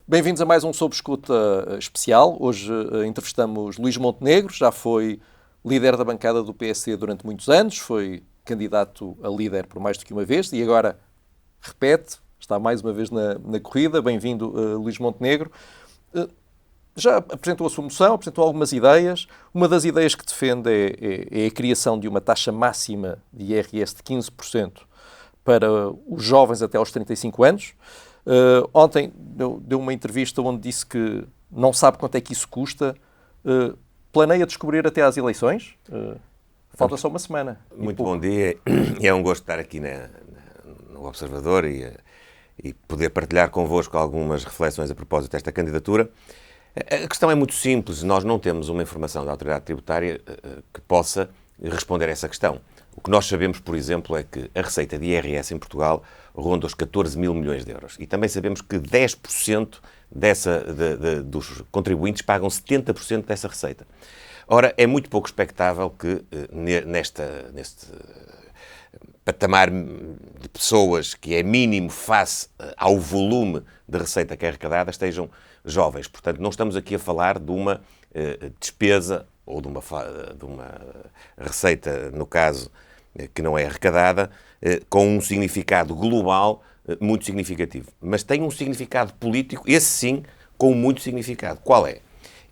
Bem-vindos a mais um Sob Escuta especial. Hoje entrevistamos Luís Montenegro, já foi líder da bancada do PSD durante muitos anos, foi candidato a líder por mais do que uma vez e agora repete, está mais uma vez na corrida. Bem-vindo, Luís Montenegro. Já apresentou a sua moção, apresentou algumas ideias. Uma das ideias que defende é a criação de uma taxa máxima de IRS de 15% para os jovens até aos 35 anos. Ontem deu uma entrevista onde disse que não sabe quanto é que isso custa. Planeia descobrir até às eleições? Falta só uma semana. Muito bom dia. É um gosto estar aqui no Observador e poder partilhar convosco algumas reflexões a propósito desta candidatura. A questão é muito simples. Nós não temos uma informação da autoridade tributária que possa responder a essa questão. O que nós sabemos, por exemplo, é que a receita de IRS em Portugal ronda os 14 mil milhões de euros. E também sabemos que 10% dos contribuintes pagam 70% dessa receita. Ora, é muito pouco expectável que neste patamar de pessoas que é mínimo face ao volume de receita que é arrecadada estejam jovens. Portanto, não estamos aqui a falar de uma despesa ou de uma receita, no caso, que não é arrecadada, com um significado global muito significativo. Mas tem um significado político, esse sim, com muito significado. Qual é?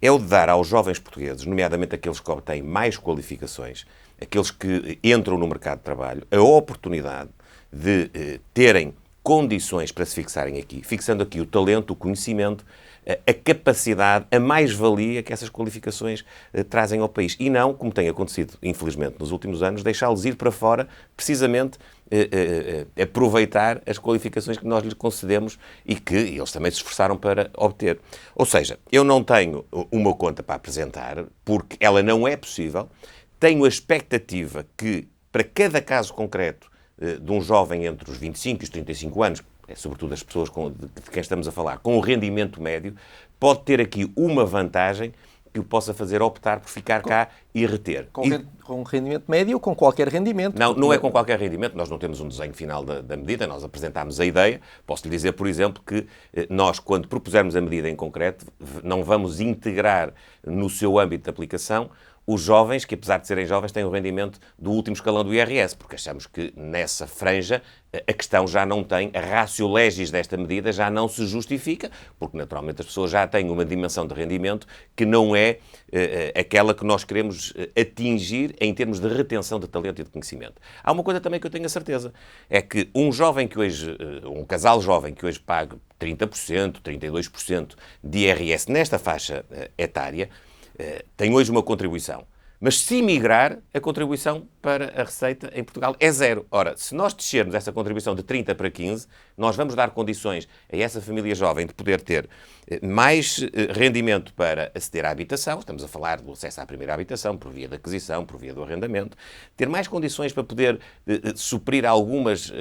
É o de dar aos jovens portugueses, nomeadamente aqueles que obtêm mais qualificações, aqueles que entram no mercado de trabalho, a oportunidade de terem condições para se fixarem aqui, fixando aqui o talento, o conhecimento, a capacidade, a mais-valia que essas qualificações trazem ao país. E não, como tem acontecido, infelizmente, nos últimos anos, deixá-los ir para fora, precisamente aproveitar as qualificações que nós lhes concedemos e que eles também se esforçaram para obter. Ou seja, eu não tenho uma conta para apresentar, porque ela não é possível. Tenho a expectativa que, para cada caso concreto de um jovem entre os 25 e os 35 anos, sobretudo as pessoas de quem estamos a falar, com o rendimento médio, pode ter aqui uma vantagem que o possa fazer optar por ficar cá e reter. Com rendimento médio ou com qualquer rendimento? Não é com qualquer rendimento. Nós não temos um desenho final da medida, nós apresentámos a ideia. Posso-lhe dizer, por exemplo, que nós, quando propusermos a medida em concreto, não vamos integrar no seu âmbito de aplicação os jovens, que apesar de serem jovens, têm o rendimento do último escalão do IRS, porque achamos que nessa franja a questão já não tem, a ratio legis desta medida já não se justifica, porque naturalmente as pessoas já têm uma dimensão de rendimento que não é aquela que nós queremos atingir em termos de retenção de talento e de conhecimento. Há uma coisa também que eu tenho a certeza, é que um casal jovem que hoje paga 30%, 32% de IRS nesta faixa etária, tem hoje uma contribuição. Mas se migrar, a contribuição para a receita em Portugal é zero. Ora, se nós descermos essa contribuição de 30 para 15, nós vamos dar condições a essa família jovem de poder ter mais rendimento para aceder à habitação, estamos a falar do acesso à primeira habitação, por via da aquisição, por via do arrendamento, ter mais condições para poder suprir algumas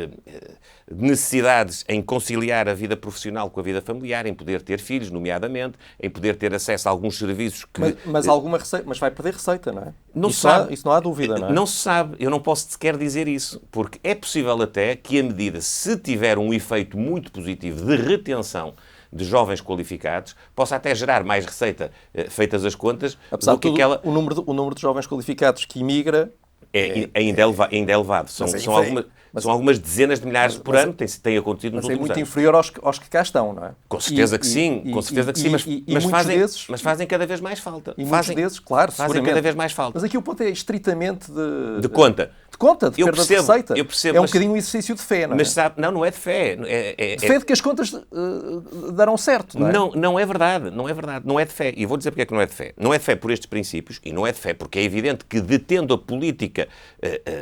necessidades em conciliar a vida profissional com a vida familiar, em poder ter filhos, nomeadamente, em poder ter acesso a alguns serviços que... Mas vai perder receita, não é? Não se sabe. Isso não há dúvida, não é? Não se sabe. Eu não posso sequer dizer isso, porque é possível até que a medida, se tiver um efeito muito positivo de retenção de jovens qualificados, possa até gerar mais receita, feitas as contas, apesar do que aquela... O número de jovens qualificados que imigra... ainda é elevado. São algumas dezenas de milhares por ano, tem acontecido nos últimos anos. Mas é muito inferior aos que cá estão, não é? Com certeza que sim, mas fazem cada vez mais falta. E muitos desses, claro, fazem cada vez mais falta. Mas aqui o ponto é estritamente de conta. De perda de receita. Eu percebo, é um bocadinho um exercício de fé, não é? Mas sabe, não é de fé. De fé de que as contas darão certo, não é? Não é verdade. Não é de fé. E vou dizer porque é que não é de fé. Não é de fé por estes princípios e não é de fé porque é evidente que, detendo a política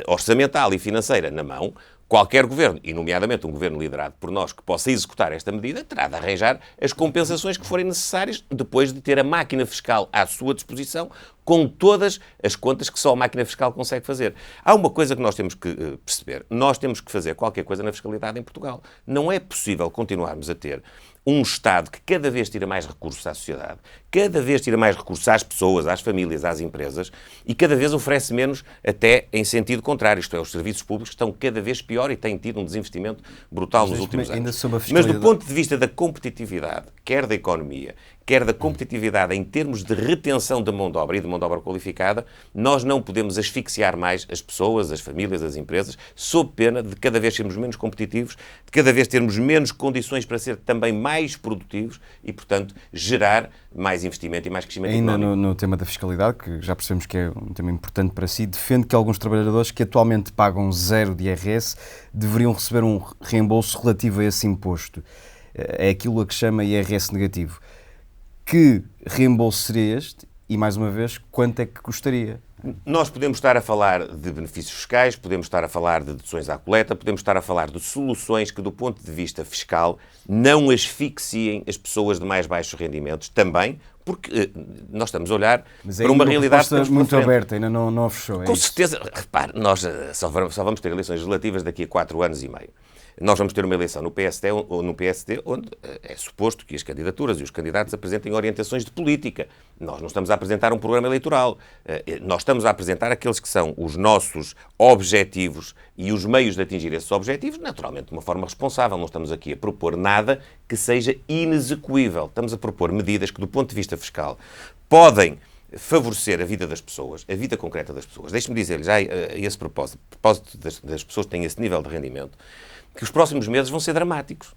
orçamental e financeira na mão, qualquer governo, e nomeadamente um governo liderado por nós, que possa executar esta medida, terá de arranjar as compensações que forem necessárias depois de ter a máquina fiscal à sua disposição, com todas as contas que só a máquina fiscal consegue fazer. Há uma coisa que nós temos que perceber. Nós temos que fazer qualquer coisa na fiscalidade em Portugal. Não é possível continuarmos a ter um Estado que cada vez tira mais recursos à sociedade, cada vez tira mais recursos às pessoas, às famílias, às empresas e cada vez oferece menos até em sentido contrário. Isto é, os serviços públicos estão cada vez pior e têm tido um desinvestimento brutal nos últimos anos. Mas do ponto de vista da competitividade, quer da economia, quer da competitividade em termos de retenção da mão de obra e de mão de obra qualificada, nós não podemos asfixiar mais as pessoas, as famílias, as empresas, sob pena de cada vez sermos menos competitivos, de cada vez termos menos condições para ser também mais produtivos e, portanto, gerar mais investimento e mais crescimento económico. Ainda no tema da fiscalidade, que já percebemos que é um tema importante para si, defende que alguns trabalhadores que atualmente pagam 0 de IRS deveriam receber um reembolso relativo a esse imposto. É aquilo a que chama IRS negativo. Que reembolso seria este? E, mais uma vez, quanto é que custaria? Nós podemos estar a falar de benefícios fiscais, podemos estar a falar de deduções à coleta, podemos estar a falar de soluções que, do ponto de vista fiscal, não asfixiem as pessoas de mais baixos rendimentos também, porque nós estamos a olhar para uma realidade que muito aberta, ainda não fechou. Com certeza, repare, nós só vamos ter eleições legislativas daqui a 4 anos e meio. Nós vamos ter uma eleição no PSD ou no PSD onde é suposto que as candidaturas e os candidatos apresentem orientações de política. Nós não estamos a apresentar um programa eleitoral. Nós estamos a apresentar aqueles que são os nossos objetivos e os meios de atingir esses objetivos, naturalmente de uma forma responsável. Não estamos aqui a propor nada que seja inexecuível. Estamos a propor medidas que, do ponto de vista fiscal, podem favorecer a vida das pessoas, a vida concreta das pessoas. Deixe-me dizer-lhe, já a esse propósito das pessoas que têm esse nível de rendimento, que os próximos meses vão ser dramáticos.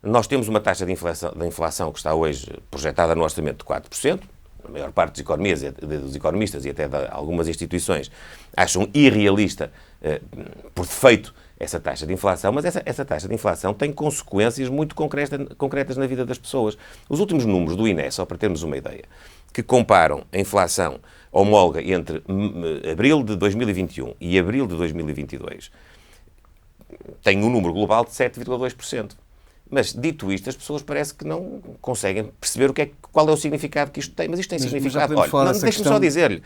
Nós temos uma taxa de inflação que está hoje projetada no orçamento de 4%, a maior parte das economias, dos economistas e até de algumas instituições acham irrealista, por defeito, essa taxa de inflação, mas essa taxa de inflação tem consequências muito concretas na vida das pessoas. Os últimos números do INE, só para termos uma ideia, que comparam a inflação homóloga entre abril de 2021 e abril de 2022, tem um número global de 7,2%. Mas, dito isto, as pessoas parece que não conseguem perceber qual é o significado que isto tem. Mas isto tem significado. Olha, deixe-me só dizer-lhe.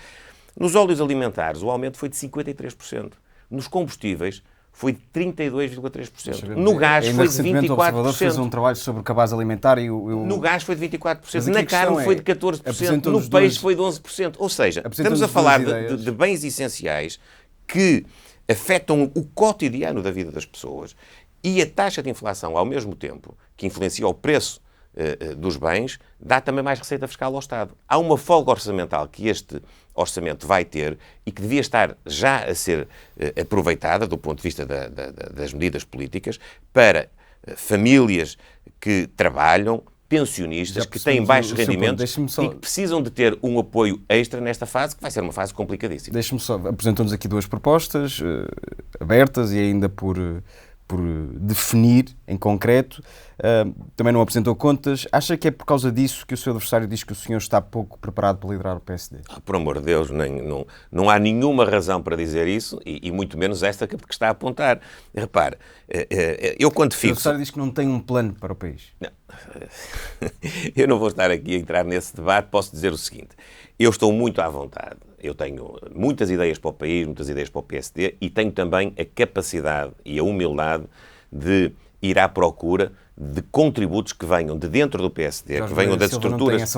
Nos óleos alimentares, o aumento foi de 53%. Nos combustíveis, foi de 32,3%. No gás, foi de 24%. O Observador fez um trabalho sobre o cabaz alimentar e No gás foi de 24%. Na carne foi de 14%. No peixe foi de 11%. Ou seja, estamos a falar de bens essenciais que afetam o cotidiano da vida das pessoas e a taxa de inflação, ao mesmo tempo que influencia o preço dos bens, dá também mais receita fiscal ao Estado. Há uma folga orçamental que este orçamento vai ter e que devia estar já a ser aproveitada do ponto de vista das medidas políticas para famílias que trabalham, pensionistas que têm baixos rendimentos e que precisam de ter um apoio extra nesta fase, que vai ser uma fase complicadíssima. Deixe-me só, apresentou-nos aqui 2 propostas abertas e ainda por definir em concreto. Também não apresentou contas. Acha que é por causa disso que o seu adversário diz que o senhor está pouco preparado para liderar o PSD? Por amor de Deus, não há nenhuma razão para dizer isso e muito menos esta que está a apontar. Repare, eu quando fixo... O adversário diz que não tem um plano para o país. Não. Eu não vou estar aqui a entrar nesse debate. Posso dizer o seguinte. Eu estou muito à vontade. Eu tenho muitas ideias para o país, muitas ideias para o PSD e tenho também a capacidade e a humildade de ir à procura de contributos que venham de dentro do PSD, que venham das estruturas,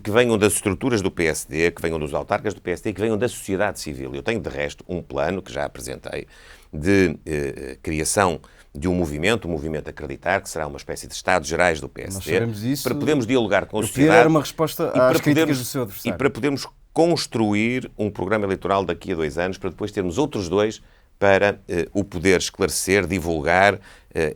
que venham das estruturas do PSD, que venham dos autarcas do PSD, que venham da sociedade civil. Eu tenho, de resto, um plano que já apresentei de criação de um movimento Acreditar, que será uma espécie de Estados Gerais do PSD, para podermos dialogar com a sociedade. Dar uma resposta às críticas do seu adversário. E para podermos construir um programa eleitoral daqui a 2 anos, para depois termos outros 2 para o poder esclarecer, divulgar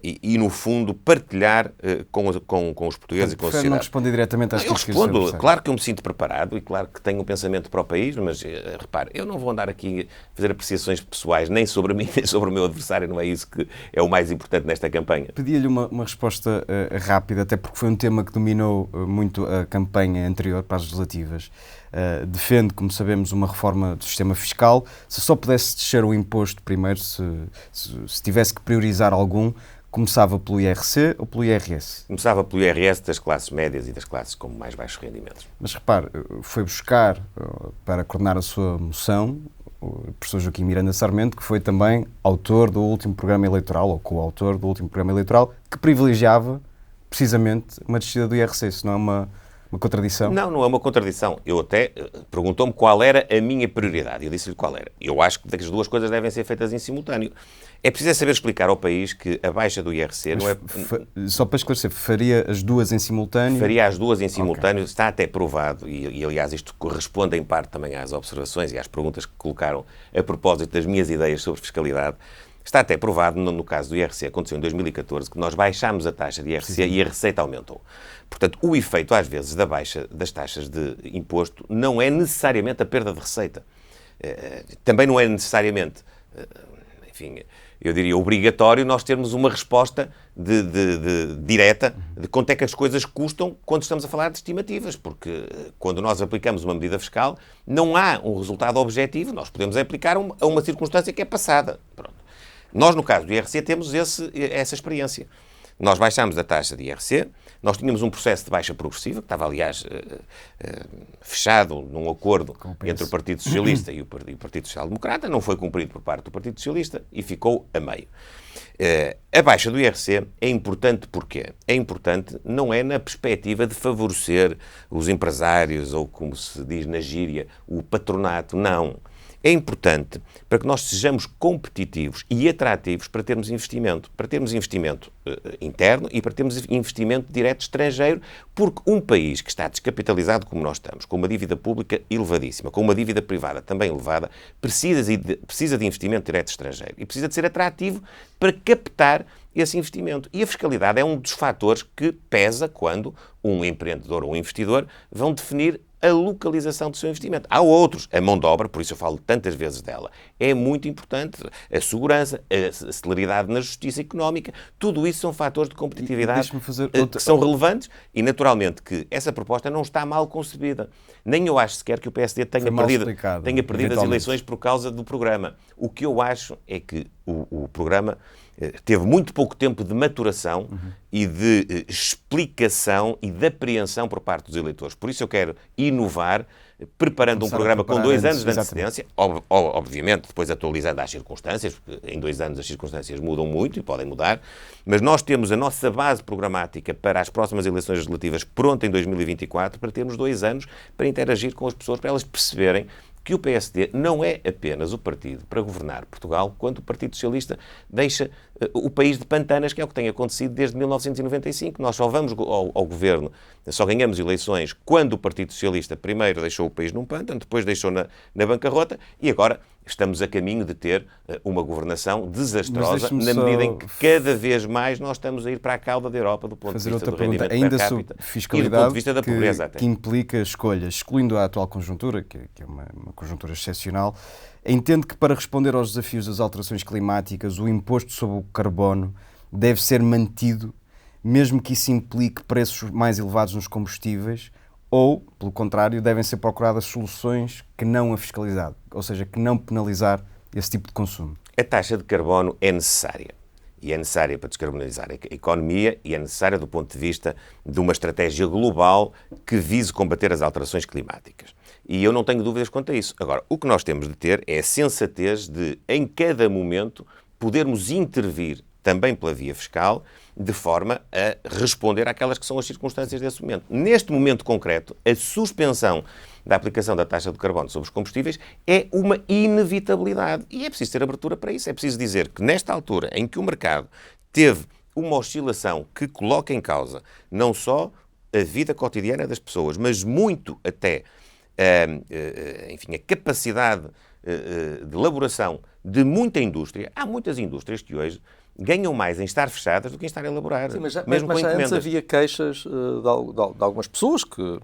e, no fundo, partilhar com os portugueses e com a sociedade. Não responder diretamente às críticas do seu adversário. Claro que eu me sinto preparado e claro que tenho um pensamento para o país, mas, repare, eu não vou andar aqui a fazer apreciações pessoais nem sobre mim, nem sobre o meu adversário, não é isso que é o mais importante nesta campanha. Pedia-lhe uma resposta rápida, até porque foi um tema que dominou muito a campanha anterior para as legislativas. Defende, como sabemos, uma reforma do sistema fiscal. Se só pudesse descer o imposto primeiro, se tivesse que priorizar algum, Começava pelo IRC ou pelo IRS? Começava pelo IRS das classes médias e das classes com mais baixos rendimentos. Mas repare, foi buscar para coordenar a sua moção o professor Joaquim Miranda Sarmento, que foi também autor do último programa eleitoral, ou coautor do último programa eleitoral, que privilegiava precisamente uma descida do IRC. Isso não é uma contradição? Não, não é uma contradição. Eu até perguntou-me qual era a minha prioridade. Eu disse-lhe qual era. Eu acho que as duas coisas devem ser feitas em simultâneo. É preciso saber explicar ao país que a baixa do IRC não é... Só para esclarecer, faria as duas em simultâneo? Faria as duas em simultâneo. Okay. Está até provado, e aliás isto corresponde em parte também às observações e às perguntas que colocaram a propósito das minhas ideias sobre fiscalidade. Está até provado, no caso do IRC, aconteceu em 2014, que nós baixámos a taxa de IRC e a receita aumentou. Portanto, o efeito, às vezes, da baixa das taxas de imposto não é necessariamente a perda de receita. Também não é necessariamente, enfim, eu diria, obrigatório nós termos uma resposta direta de quanto é que as coisas custam quando estamos a falar de estimativas, porque quando nós aplicamos uma medida fiscal, não há um resultado objetivo, nós podemos aplicar a uma circunstância que é passada. Pronto. Nós, no caso do IRC, temos essa experiência. Nós baixámos a taxa de IRC, nós tínhamos um processo de baixa progressiva, que estava, aliás, fechado num acordo entre o Partido Socialista e o Partido Social Democrata, não foi cumprido por parte do Partido Socialista e ficou a meio. A baixa do IRC é importante porquê? É importante não é na perspectiva de favorecer os empresários ou, como se diz na gíria, o patronato, não. É importante para que nós sejamos competitivos e atrativos para termos investimento interno e para termos investimento direto estrangeiro, porque um país que está descapitalizado como nós estamos, com uma dívida pública elevadíssima, com uma dívida privada também elevada, precisa de investimento direto estrangeiro e precisa de ser atrativo para captar esse investimento. E a fiscalidade é um dos fatores que pesa quando um empreendedor ou um investidor vão definir a localização do seu investimento. Há outros, a mão de obra, por isso eu falo tantas vezes dela, é muito importante. A segurança, a celeridade na justiça económica, tudo isso são fatores de competitividade que são relevantes e, naturalmente, que essa proposta não está mal concebida. Nem eu acho sequer que o PSD tenha perdido as eleições por causa do programa. O que eu acho é que o programa teve muito pouco tempo de maturação e de explicação e de apreensão por parte dos eleitores. Por isso eu quero inovar, preparando um programa com 2 anos de antecedência, obviamente depois atualizando às circunstâncias, porque em 2 anos as circunstâncias mudam muito e podem mudar, mas nós temos a nossa base programática para as próximas eleições legislativas pronta em 2024, para termos 2 anos para interagir com as pessoas, para elas perceberem que o PSD não é apenas o partido para governar Portugal, quando o Partido Socialista deixa o país de pantanas, que é o que tem acontecido desde 1995. Nós só vamos ao governo, só ganhamos eleições quando o Partido Socialista primeiro deixou o país num pântano, depois deixou na bancarrota e agora estamos a caminho de ter uma governação desastrosa na medida em que cada vez mais nós estamos a ir para a cauda da Europa do ponto de vista do rendimento per capita e do ponto de vista da pobreza até. Que implica escolhas, excluindo a atual conjuntura, que é uma conjuntura excepcional, entende que para responder aos desafios das alterações climáticas, o imposto sobre o carbono deve ser mantido, mesmo que isso implique preços mais elevados nos combustíveis, ou, pelo contrário, devem ser procuradas soluções que não a fiscalidade, ou seja, que não penalizar esse tipo de consumo. A taxa de carbono é necessária. E é necessária para descarbonizar a economia e é necessária do ponto de vista de uma estratégia global que vise combater as alterações climáticas. E eu não tenho dúvidas quanto a isso. Agora, o que nós temos de ter é a sensatez de, em cada momento, podermos intervir também pela via fiscal, de forma a responder àquelas que são as circunstâncias desse momento. Neste momento concreto, a suspensão da aplicação da taxa de carbono sobre os combustíveis é uma inevitabilidade. E é preciso ter abertura para isso. É preciso dizer que nesta altura em que o mercado teve uma oscilação que coloca em causa não só a vida cotidiana das pessoas, mas muito até enfim, a capacidade de elaboração de muita indústria. Há muitas indústrias que hoje ganham mais em estar fechadas do que em estar a elaborar. Sim, mas antes havia queixas de algumas pessoas que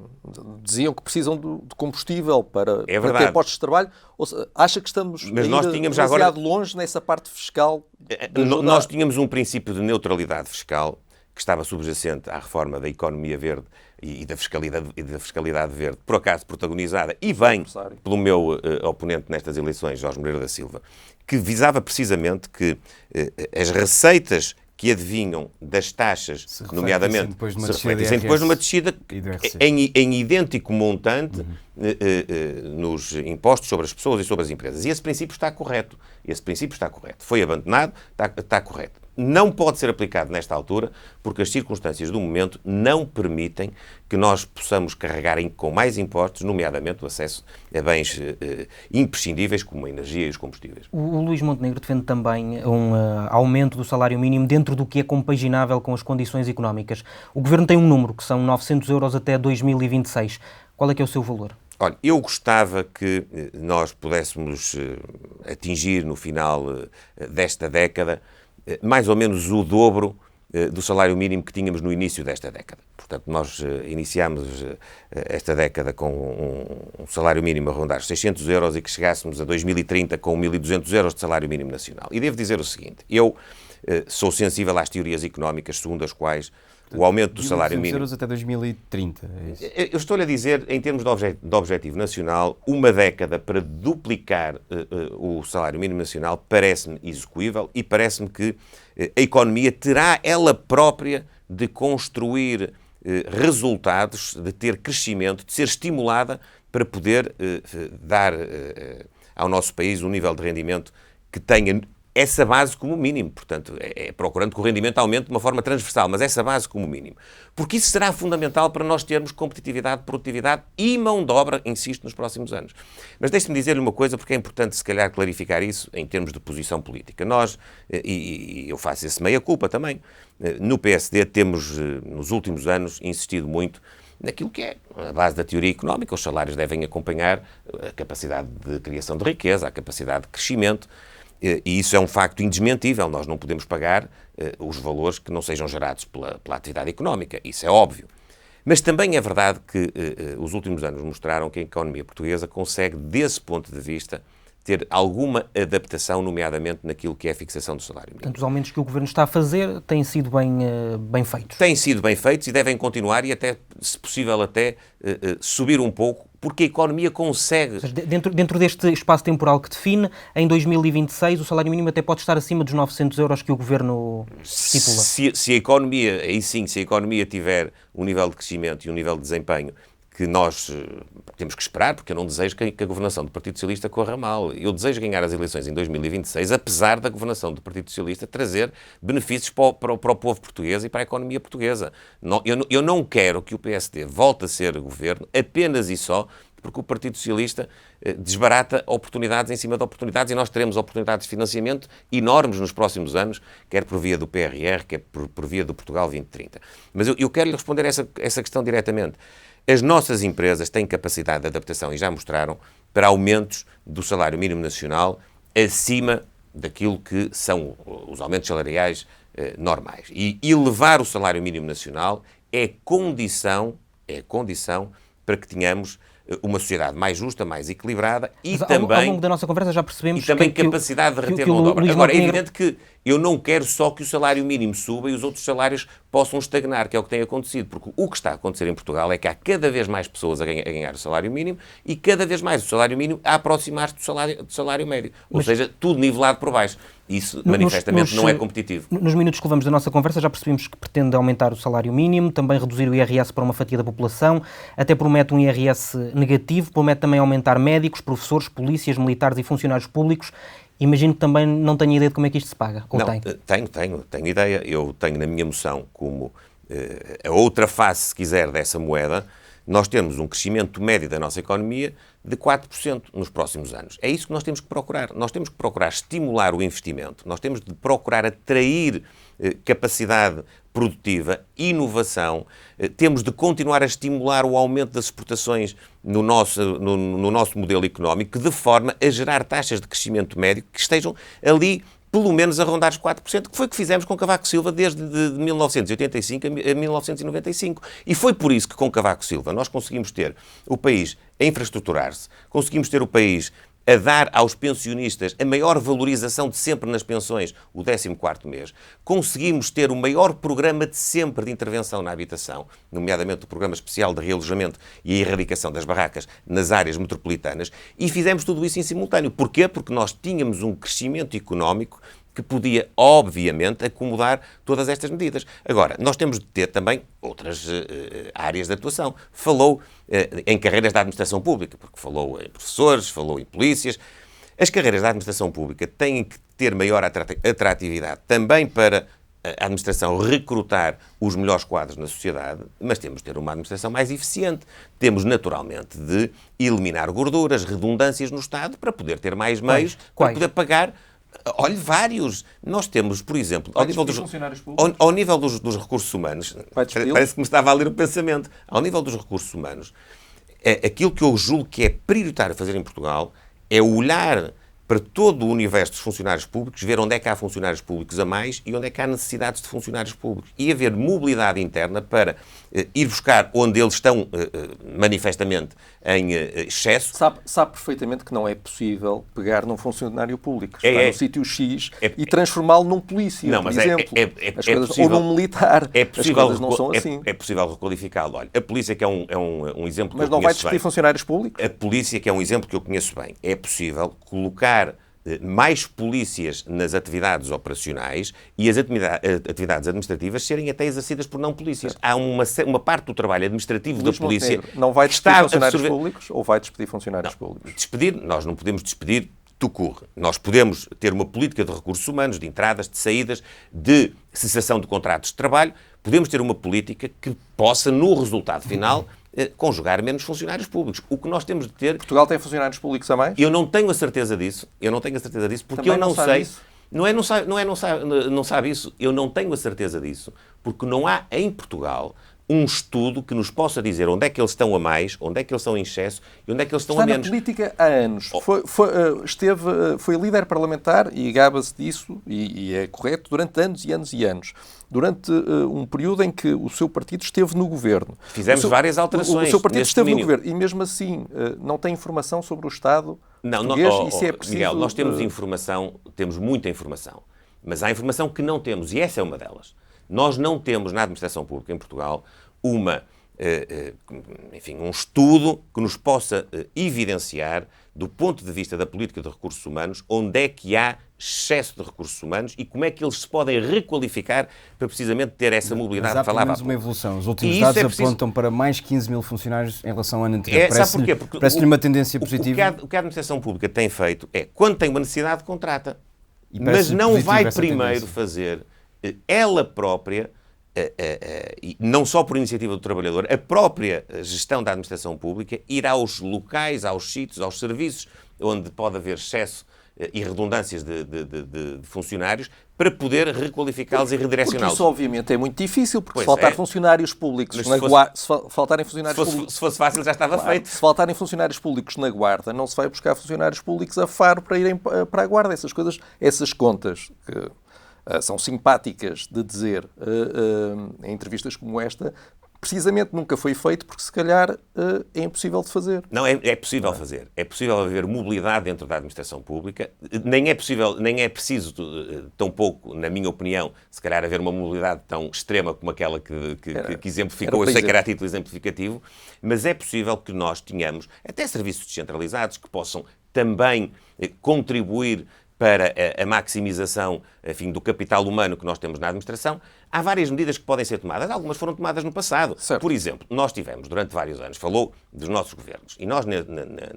diziam que precisam de combustível para ter postos de trabalho. Ou seja, acha que estamos demasiado longe nessa parte fiscal? Nós tínhamos um princípio de neutralidade fiscal que estava subjacente à reforma da economia verde e da fiscalidade verde, por acaso protagonizada e bem pelo meu oponente nestas eleições, Jorge Moreira da Silva, que visava precisamente que as receitas que adivinham das taxas, nomeadamente, depois numa descida em idêntico montante nos impostos sobre as pessoas e sobre as empresas. E esse princípio está correto. Foi abandonado, está correto. Não pode ser aplicado nesta altura porque as circunstâncias do momento não permitem que nós possamos carregar com mais impostos, nomeadamente o acesso a bens imprescindíveis como a energia e os combustíveis. O Luís Montenegro defende também um aumento do salário mínimo dentro do que é compaginável com as condições económicas. O Governo tem um número, que são 900 euros até 2026. Qual é que é o seu valor? Olha, eu gostava que nós pudéssemos atingir no final desta década mais ou menos o dobro do salário mínimo que tínhamos no início desta década. Portanto, nós iniciámos esta década com um salário mínimo a rondar 600 euros e que chegássemos a 2030 com 1.200 euros de salário mínimo nacional. E devo dizer o seguinte, eu sou sensível às teorias económicas segundo as quais o aumento do salário mínimo... euros até 2030, é isso? Eu estou-lhe a dizer, em termos de objetivo nacional, uma década para duplicar o salário mínimo nacional parece-me execuível e parece-me que a economia terá ela própria de construir resultados, de ter crescimento, de ser estimulada para poder dar ao nosso país um nível de rendimento que tenha essa base como mínimo. Portanto, procurando que o rendimento aumente de uma forma transversal, mas essa base como mínimo. Porque isso será fundamental para nós termos competitividade, produtividade e mão de obra, insisto, nos próximos anos. Mas deixe-me dizer-lhe uma coisa, porque é importante, se calhar, clarificar isso em termos de posição política. Nós, e eu faço esse meia-culpa também, no PSD temos, nos últimos anos, insistido muito naquilo que é a base da teoria económica. Os salários devem acompanhar a capacidade de criação de riqueza, a capacidade de crescimento, e isso é um facto indesmentível. Nós não podemos pagar os valores que não sejam gerados pela atividade económica. Isso é óbvio. Mas também é verdade que os últimos anos mostraram que a economia portuguesa consegue, desse ponto de vista, ter alguma adaptação, nomeadamente naquilo que é a fixação do salário mínimo. Portanto, os aumentos que o Governo está a fazer têm sido bem feitos. Têm sido bem feitos e devem continuar e até, se possível, até subir um pouco, porque a economia consegue... Ou seja, dentro deste espaço temporal que define, em 2026 o salário mínimo até pode estar acima dos 900 euros que o Governo estipula. Se a economia, aí sim, se a economia tiver um nível de crescimento e um nível de desempenho que nós temos que esperar, porque eu não desejo que a governação do Partido Socialista corra mal. Eu desejo ganhar as eleições em 2026, apesar da governação do Partido Socialista trazer benefícios para o povo português e para a economia portuguesa. Eu não quero que o PSD volte a ser governo apenas e só porque o Partido Socialista desbarata oportunidades em cima de oportunidades e nós teremos oportunidades de financiamento enormes nos próximos anos, quer por via do PRR, quer por via do Portugal 2030. Mas eu quero lhe responder essa questão diretamente. As nossas empresas têm capacidade de adaptação e já mostraram para aumentos do salário mínimo nacional acima daquilo que são os aumentos salariais normais. E elevar o salário mínimo nacional é condição para que tenhamos uma sociedade mais justa, mais equilibrada e também... Ao longo da nossa conversa já percebemos... E também capacidade de reter mão de obra. Agora, é evidente que eu não quero só que o salário mínimo suba e os outros salários possam estagnar, que é o que tem acontecido, porque o que está a acontecer em Portugal é que há cada vez mais pessoas a ganhar o salário mínimo e cada vez mais o salário mínimo a aproximar-se do salário médio. Ou seja, tudo nivelado por baixo. Isso, manifestamente, não é competitivo. Nos minutos que levamos da nossa conversa já percebemos que pretende aumentar o salário mínimo, também reduzir o IRS para uma fatia da população, até promete um IRS negativo, promete também aumentar médicos, professores, polícias, militares e funcionários públicos. Imagino que também não tenha ideia de como é que isto se paga. Ou não, tenho ideia. Eu tenho na minha moção como a outra face, se quiser, dessa moeda, nós temos um crescimento médio da nossa economia de 4% nos próximos anos. É isso que nós temos que procurar. Nós temos que procurar estimular o investimento, nós temos de procurar atrair capacidade produtiva, inovação, temos de continuar a estimular o aumento das exportações no nosso modelo económico, de forma a gerar taxas de crescimento médio que estejam ali pelo menos a rondar os 4%, que foi o que fizemos com Cavaco Silva desde 1985 a 1995. E foi por isso que com Cavaco Silva nós conseguimos ter o país a infraestruturar-se, conseguimos ter o país a dar aos pensionistas a maior valorização de sempre nas pensões, o 14º mês. Conseguimos ter o maior programa de sempre de intervenção na habitação, nomeadamente o Programa Especial de Realojamento e a Erradicação das Barracas nas áreas metropolitanas, e fizemos tudo isso em simultâneo. Porquê? Porque nós tínhamos um crescimento económico que podia, obviamente, acomodar todas estas medidas. Agora, nós temos de ter também outras áreas de atuação. Falou em carreiras da administração pública, porque falou em professores, falou em polícias. As carreiras da administração pública têm que ter maior atratividade também para a administração recrutar os melhores quadros na sociedade, mas temos de ter uma administração mais eficiente. Temos, naturalmente, de eliminar gorduras, redundâncias no Estado para poder ter mais meios, para poder pagar. Olhe, vários. Nós temos, por exemplo, ao nível dos recursos humanos, parece que me estava a ler o pensamento, ao nível dos recursos humanos, aquilo que eu julgo que é prioritário fazer em Portugal é olhar para todo o universo dos funcionários públicos, ver onde é que há funcionários públicos a mais e onde é que há necessidades de funcionários públicos. E haver mobilidade interna para ir buscar onde eles estão manifestamente em excesso. Sabe perfeitamente que não é possível pegar num funcionário público, estar no sítio X e transformá-lo num polícia, por exemplo. Ou num militar. As coisas não são assim. É possível requalificá-lo. Olha, a polícia que é um exemplo que Mas não vai despedir funcionários públicos? A polícia que é um exemplo que eu conheço bem. É possível colocar mais polícias nas atividades operacionais e as atividades administrativas serem até exercidas por não polícias. Certo. Há uma parte do trabalho administrativo da polícia... Não vai despedir funcionários públicos ou vai despedir funcionários públicos? Despedir, nós não podemos despedir tout court. Nós podemos ter uma política de recursos humanos, de entradas, de saídas, de cessação de contratos de trabalho. Podemos ter uma política que possa, no resultado final, conjugar menos funcionários públicos. O que nós temos de ter... Portugal tem funcionários públicos a mais? Eu não tenho a certeza disso. Porque também eu não sei... Isso? Não sabe isso. Eu não tenho a certeza disso, porque não há em Portugal um estudo que nos possa dizer onde é que eles estão a mais, onde é que eles estão em excesso e onde é que eles estão a menos. Está na política há anos. Foi líder parlamentar e gaba-se disso, e é correto, durante anos e anos e anos. Durante um período em que o seu partido esteve no governo. Fizemos várias alterações. O seu partido esteve domínio. no governo e mesmo assim não tem informação sobre o Estado português e se é preciso... Miguel, nós temos informação, temos muita informação, mas há informação que não temos e essa é uma delas. Nós não temos na administração pública em Portugal um estudo que nos possa evidenciar, do ponto de vista da política de recursos humanos, onde é que há excesso de recursos humanos e como é que eles se podem requalificar para precisamente ter essa mobilidade que falava. Mas há uma evolução. Os últimos dados apontam para mais 15 mil funcionários em relação ao ano anterior. Sabe porquê? Porque parece-lhe uma tendência positiva. O que a administração pública tem feito é, quando tem uma necessidade, contrata. Mas não vai primeiro fazer ela própria, e não só por iniciativa do trabalhador, a própria gestão da administração pública, ir aos locais, aos sítios, aos serviços onde pode haver excesso e redundâncias de funcionários para poder requalificá-los e redirecioná-los. Porque isso, obviamente, é muito difícil, porque se faltar funcionários públicos se faltarem funcionários públicos... Se fosse fácil, já estava feito. Se faltarem funcionários públicos na Guarda, não se vai buscar funcionários públicos a Faro para irem para a Guarda. Essas contas que são simpáticas de dizer em entrevistas como esta, precisamente nunca foi feito porque se calhar é impossível de fazer. Não, é possível fazer. É possível haver mobilidade dentro da administração pública. Nem é preciso, tão pouco, na minha opinião, se calhar haver uma mobilidade tão extrema como aquela que exemplificou. Eu sei que era a título exemplificativo, mas é possível que nós tenhamos até serviços descentralizados que possam também contribuir para a maximização, enfim, do capital humano que nós temos na administração. Há várias medidas que podem ser tomadas. Algumas foram tomadas no passado. Certo. Por exemplo, nós tivemos, durante vários anos, falou dos nossos governos, e nós,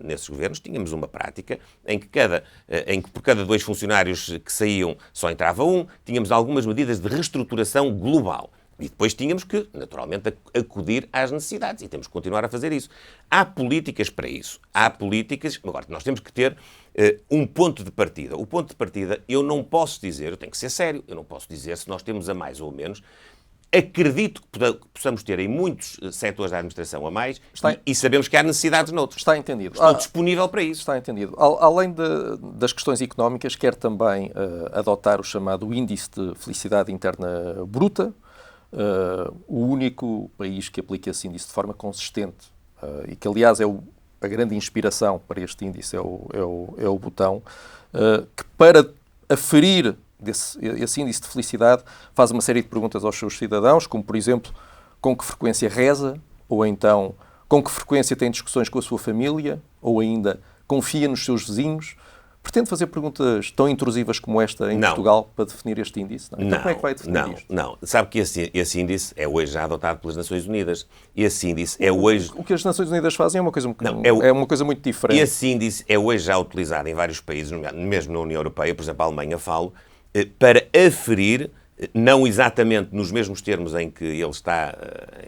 nesses governos, tínhamos uma prática em que por cada 2 funcionários que saíam, só entrava um. Tínhamos algumas medidas de reestruturação global. E depois tínhamos que, naturalmente, acudir às necessidades. E temos que continuar a fazer isso. Há políticas para isso. Há políticas... Agora, nós temos que ter um ponto de partida. O ponto de partida, eu não posso dizer, eu tenho que ser sério, eu não posso dizer se nós temos a mais ou a menos. Acredito que possamos ter em muitos setores da administração a mais e sabemos que há necessidades noutros. Está entendido. Estou disponível para isso. Está entendido. Além das questões económicas, quer também adotar o chamado Índice de Felicidade Interna Bruta, o único país que aplica esse índice de forma consistente e que, aliás, é a grande inspiração para este índice é o Butão, que para aferir esse índice de felicidade faz uma série de perguntas aos seus cidadãos, como, por exemplo, com que frequência reza, ou então com que frequência tem discussões com a sua família, ou ainda confia nos seus vizinhos, Pretende fazer perguntas tão intrusivas como esta em Portugal para definir este índice? Não. Então como é que vai definir isto? Não. Sabe que esse índice é hoje já adotado pelas Nações Unidas. Esse índice é hoje... O que as Nações Unidas fazem é uma coisa, é uma coisa muito diferente. Esse índice é hoje já utilizado em vários países, mesmo na União Europeia, por exemplo, a Alemanha para aferir, não exatamente nos mesmos termos em que ele está,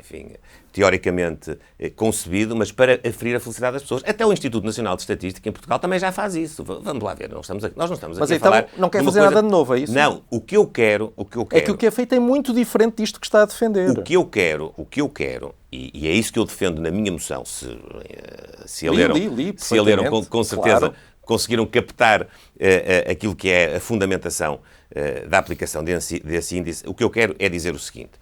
enfim, teoricamente concebido, mas para aferir a felicidade das pessoas. Até o Instituto Nacional de Estatística em Portugal também já faz isso. Vamos lá ver, nós não estamos aqui a falar... Mas então não quer fazer nada de novo, é isso? Não, o que eu quero... É que o que é feito é muito diferente disto que está a defender. O que eu quero, e é isso que eu defendo na minha moção, se a leram com certeza... Claro. Conseguiram captar aquilo que é a fundamentação da aplicação desse índice. O que eu quero é dizer o seguinte: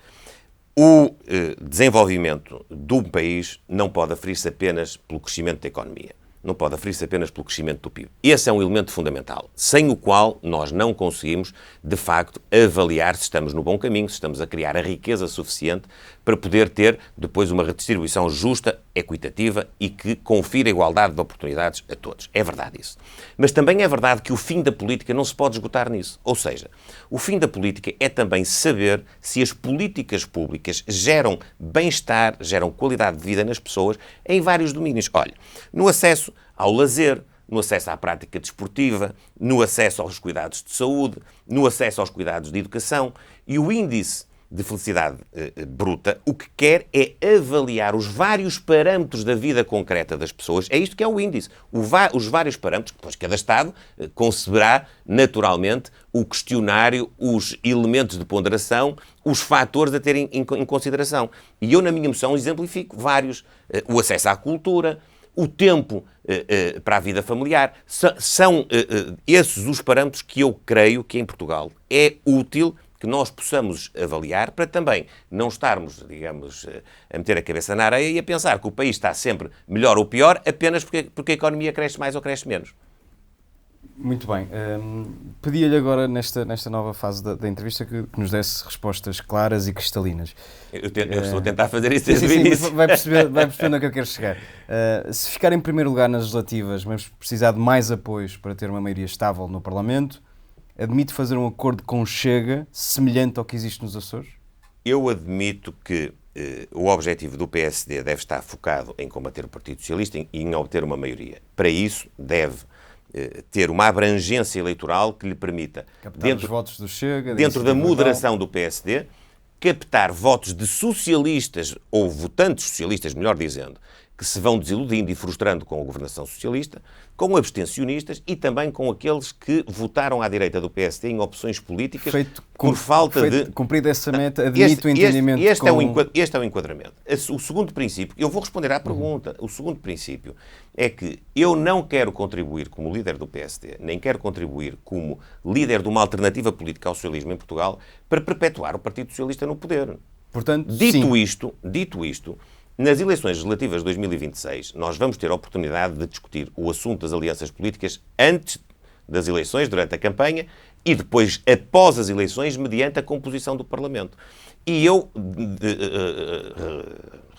o desenvolvimento de um país não pode aferir-se apenas pelo crescimento da economia, não pode aferir-se apenas pelo crescimento do PIB. Esse é um elemento fundamental, sem o qual nós não conseguimos, de facto, avaliar se estamos no bom caminho, se estamos a criar a riqueza suficiente para poder ter depois uma redistribuição justa, equitativa e que confira igualdade de oportunidades a todos. É verdade isso. Mas também é verdade que o fim da política não se pode esgotar nisso. Ou seja, o fim da política é também saber se as políticas públicas geram bem-estar, geram qualidade de vida nas pessoas em vários domínios. Olha, no acesso ao lazer, no acesso à prática desportiva, no acesso aos cuidados de saúde, no acesso aos cuidados de educação. E o índice de felicidade bruta, o que quer é avaliar os vários parâmetros da vida concreta das pessoas. É isto que é o índice. Os vários parâmetros, que depois cada Estado conceberá naturalmente o questionário, os elementos de ponderação, os fatores a terem em consideração. E eu, na minha moção, exemplifico vários. O acesso à cultura, o tempo para a vida familiar. São esses os parâmetros que eu creio que em Portugal é útil que nós possamos avaliar para também não estarmos, digamos, a meter a cabeça na areia e a pensar que o país está sempre melhor ou pior apenas porque a economia cresce mais ou cresce menos. Muito bem. Pedia-lhe agora, nesta nova fase da entrevista, que nos desse respostas claras e cristalinas. Eu estou a tentar fazer isso desde o início. Sim, vai percebendo a que eu quero chegar. Se ficar em primeiro lugar nas legislativas, mas precisar de mais apoios para ter uma maioria estável no Parlamento, admite fazer um acordo com o Chega semelhante ao que existe nos Açores? Eu admito que o objetivo do PSD deve estar focado em combater o Partido Socialista e em obter uma maioria. Para isso, deve ter uma abrangência eleitoral que lhe permita, captar os votos do Chega, dentro da moderação do PSD, captar votos de socialistas, ou votantes socialistas, melhor dizendo, que se vão desiludindo e frustrando com a governação socialista, com abstencionistas e também com aqueles que votaram à direita do PSD em opções políticas por falta de... Cumprida essa meta, admite o entendimento este é o enquadramento. O segundo princípio, eu vou responder à pergunta, o segundo princípio é que eu não quero contribuir como líder do PSD, nem quero contribuir como líder de uma alternativa política ao socialismo em Portugal para perpetuar o Partido Socialista no poder. Portanto, Dito isto, nas eleições legislativas de 2026, nós vamos ter a oportunidade de discutir o assunto das alianças políticas antes das eleições, durante a campanha, e depois, após as eleições, mediante a composição do Parlamento. E eu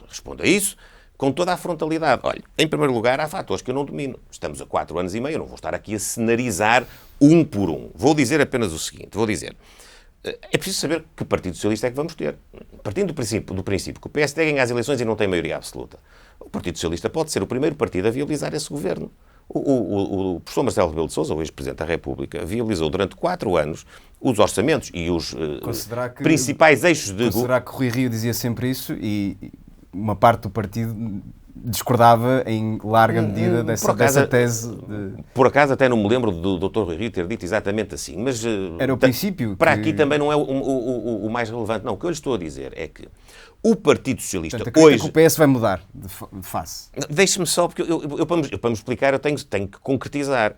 respondo a isso com toda a frontalidade. Olha, em primeiro lugar, há fatores que eu não domino. Estamos a 4 anos e meio, eu não vou estar aqui a cenarizar um por um. Vou dizer apenas o seguinte, é preciso saber que Partido Socialista é que vamos ter. Partindo do princípio que o PSD ganha as eleições e não tem maioria absoluta, o Partido Socialista pode ser o primeiro partido a viabilizar esse governo. O professor Marcelo Rebelo de Sousa, o ex-presidente da República, viabilizou durante 4 anos os orçamentos e os principais eixos de... Considerar que Rui Rio dizia sempre isso e uma parte do partido discordava em larga medida dessa tese. Por acaso até não me lembro do Dr. Rui Rio ter dito exatamente assim, mas... Era o princípio. Para aqui também não é o mais relevante. Não, o que eu lhe estou a dizer é que o Partido Socialista hoje... que o PS vai mudar de face. Deixe-me só, porque eu para me explicar eu tenho que concretizar.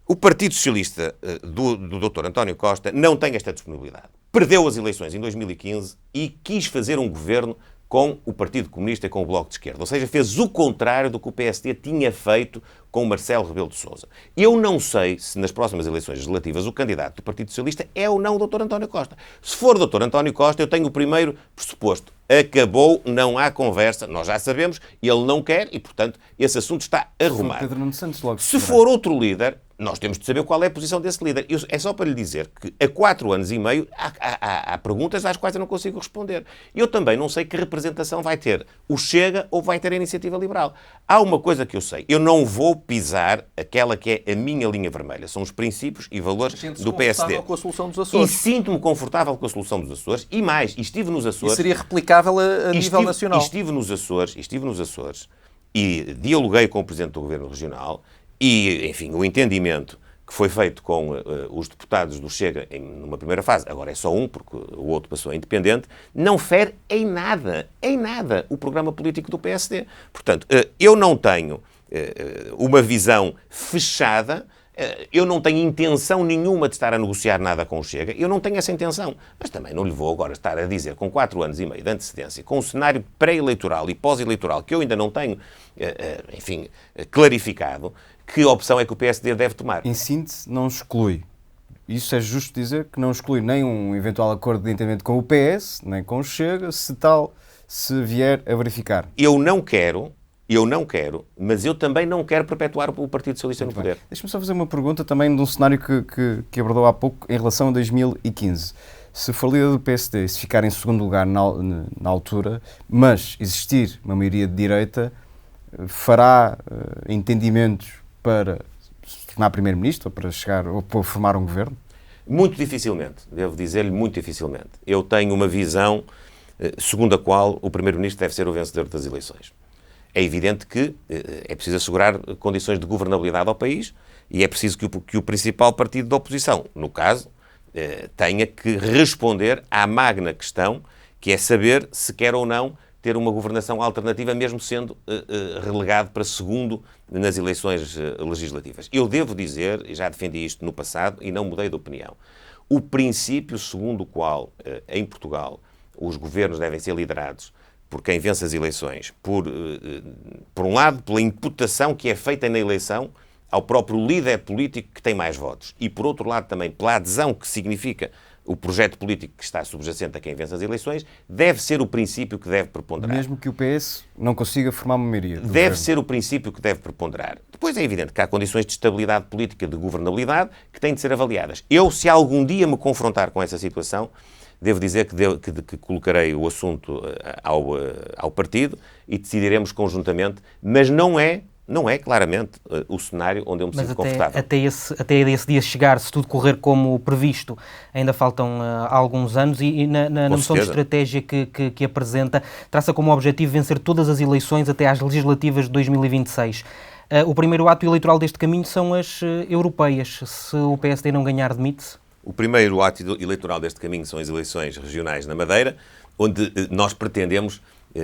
O Partido Socialista do Dr. António Costa não tem esta disponibilidade. Perdeu as eleições em 2015 e quis fazer um governo com o Partido Comunista e com o Bloco de Esquerda. Ou seja, fez o contrário do que o PSD tinha feito com o Marcelo Rebelo de Sousa. Eu não sei se nas próximas eleições legislativas o candidato do Partido Socialista é ou não o Dr. António Costa. Se for o Dr. António Costa, eu tenho o primeiro pressuposto. Acabou, não há conversa, nós já sabemos, ele não quer e, portanto, esse assunto está arrumado. Pedro Nuno Santos logo se for outro líder, nós temos de saber qual é a posição desse líder. É só para lhe dizer que há 4 anos e meio há perguntas às quais eu não consigo responder. Eu também não sei que representação vai ter o Chega ou vai ter a Iniciativa Liberal. Há uma coisa que eu sei. Eu não vou pisar aquela que é a minha linha vermelha. São os princípios e valores do PSD. Com a solução dos Açores. E sinto-me confortável com a solução dos Açores. E mais, estive nos Açores... E seria replicável a nível nacional. Estive nos Açores e dialoguei com o Presidente do Governo Regional e, enfim, o entendimento que foi feito com os deputados do Chega numa primeira fase, agora é só um, porque o outro passou a independente, não fere em nada o programa político do PSD. Portanto, eu não tenho uma visão fechada, eu não tenho intenção nenhuma de estar a negociar nada com o Chega, eu não tenho essa intenção. Mas também não lhe vou agora estar a dizer, com 4 anos e meio de antecedência, com um cenário pré-eleitoral e pós-eleitoral que eu ainda não tenho, enfim, clarificado, que opção é que o PSD deve tomar. Em síntese, não exclui. Isso é justo dizer que não exclui nem um eventual acordo de entendimento com o PS, nem com o Chega, se vier a verificar. Eu não quero, mas eu também não quero perpetuar o Partido Socialista no poder. Deixa-me só fazer uma pergunta também de um cenário que abordou há pouco em relação a 2015. Se for líder do PSD, se ficar em segundo lugar na altura, mas existir uma maioria de direita, fará entendimentos para se tornar primeiro-ministro, ou para chegar, ou para formar um governo? Muito dificilmente, devo dizer-lhe, muito dificilmente. Eu tenho uma visão segundo a qual o primeiro-ministro deve ser o vencedor das eleições. É evidente que é preciso assegurar condições de governabilidade ao país e é preciso que o principal partido da oposição, no caso, tenha que responder à magna questão, que é saber se quer ou não ter uma governação alternativa, mesmo sendo relegado para segundo nas eleições legislativas. Eu devo dizer, e já defendi isto no passado, e não mudei de opinião, o princípio segundo o qual, em Portugal, os governos devem ser liderados por quem vence as eleições, por um lado, pela imputação que é feita na eleição ao próprio líder político que tem mais votos, e por outro lado também pela adesão que significa o projeto político que está subjacente a quem vence as eleições, deve ser o princípio que deve preponderar. Mesmo que o PS não consiga formar uma maioria. Deve ser o princípio que deve preponderar. Depois é evidente que há condições de estabilidade política, de governabilidade, que têm de ser avaliadas. Eu, se algum dia me confrontar com essa situação, devo dizer que colocarei o assunto ao partido e decidiremos conjuntamente, mas não é claramente o cenário onde eu me sinto confortável. Até esse dia chegar, se tudo correr como previsto, ainda faltam alguns anos e na noção de estratégia que apresenta, traça como objetivo vencer todas as eleições até às legislativas de 2026. O primeiro ato eleitoral deste caminho são as europeias. Se o PSD não ganhar, demite-se? O primeiro ato eleitoral deste caminho são as eleições regionais na Madeira, onde nós pretendemos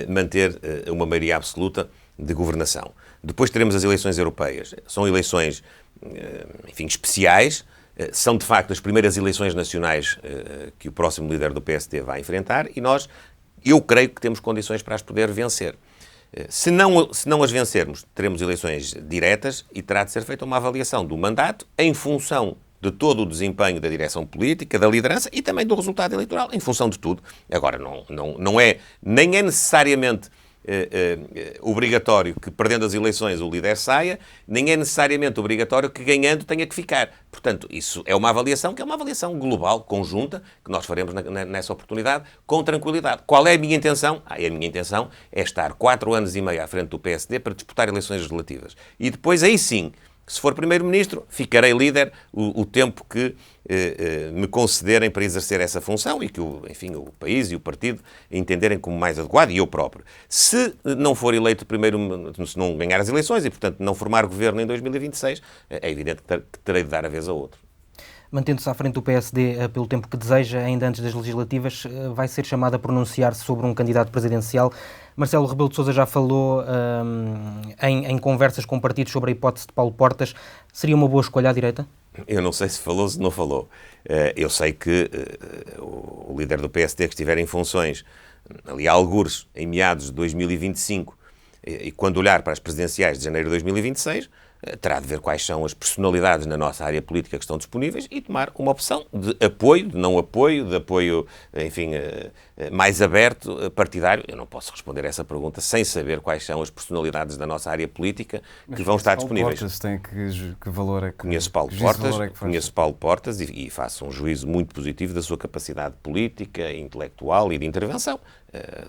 manter uma maioria absoluta de governação. Depois teremos as eleições europeias. São eleições, enfim, especiais. São, de facto, as primeiras eleições nacionais que o próximo líder do PSD vai enfrentar e eu creio que temos condições para as poder vencer. Se não as vencermos, teremos eleições diretas e terá de ser feita uma avaliação do mandato em função de todo o desempenho da direção política, da liderança e também do resultado eleitoral, em função de tudo. Agora, nem é necessariamente obrigatório que, perdendo as eleições, o líder saia, nem é necessariamente obrigatório que, ganhando, tenha que ficar. Portanto, isso é uma avaliação que é uma avaliação global, conjunta, que nós faremos nessa oportunidade, com tranquilidade. Qual é a minha intenção? A minha intenção é estar 4 anos e meio à frente do PSD para disputar eleições legislativas. E depois, aí sim, se for primeiro-ministro, ficarei líder o tempo que me concederem para exercer essa função e que o país e o partido entenderem como mais adequado, e eu próprio. Se não for eleito se não ganhar as eleições e, portanto, não formar governo em 2026, é evidente que terei de dar a vez a outro. Mantendo-se à frente do PSD pelo tempo que deseja, ainda antes das legislativas, vai ser chamado a pronunciar-se sobre um candidato presidencial. Marcelo Rebelo de Sousa já falou em conversas com partidos sobre a hipótese de Paulo Portas. Seria uma boa escolha à direita? Eu não sei se falou ou se não falou. Eu sei que o líder do PSD que estiver em funções, ali há algures, em meados de 2025, e quando olhar para as presidenciais de janeiro de 2026, terá de ver quais são as personalidades na nossa área política que estão disponíveis e tomar uma opção de apoio, de não apoio, de apoio, enfim, mais aberto, partidário. Eu não posso responder a essa pergunta sem saber quais são as personalidades da nossa área política que vão estar disponíveis. Portas tem que valor é que... Conheço Paulo Portas e faço um juízo muito positivo da sua capacidade política, intelectual e de intervenção.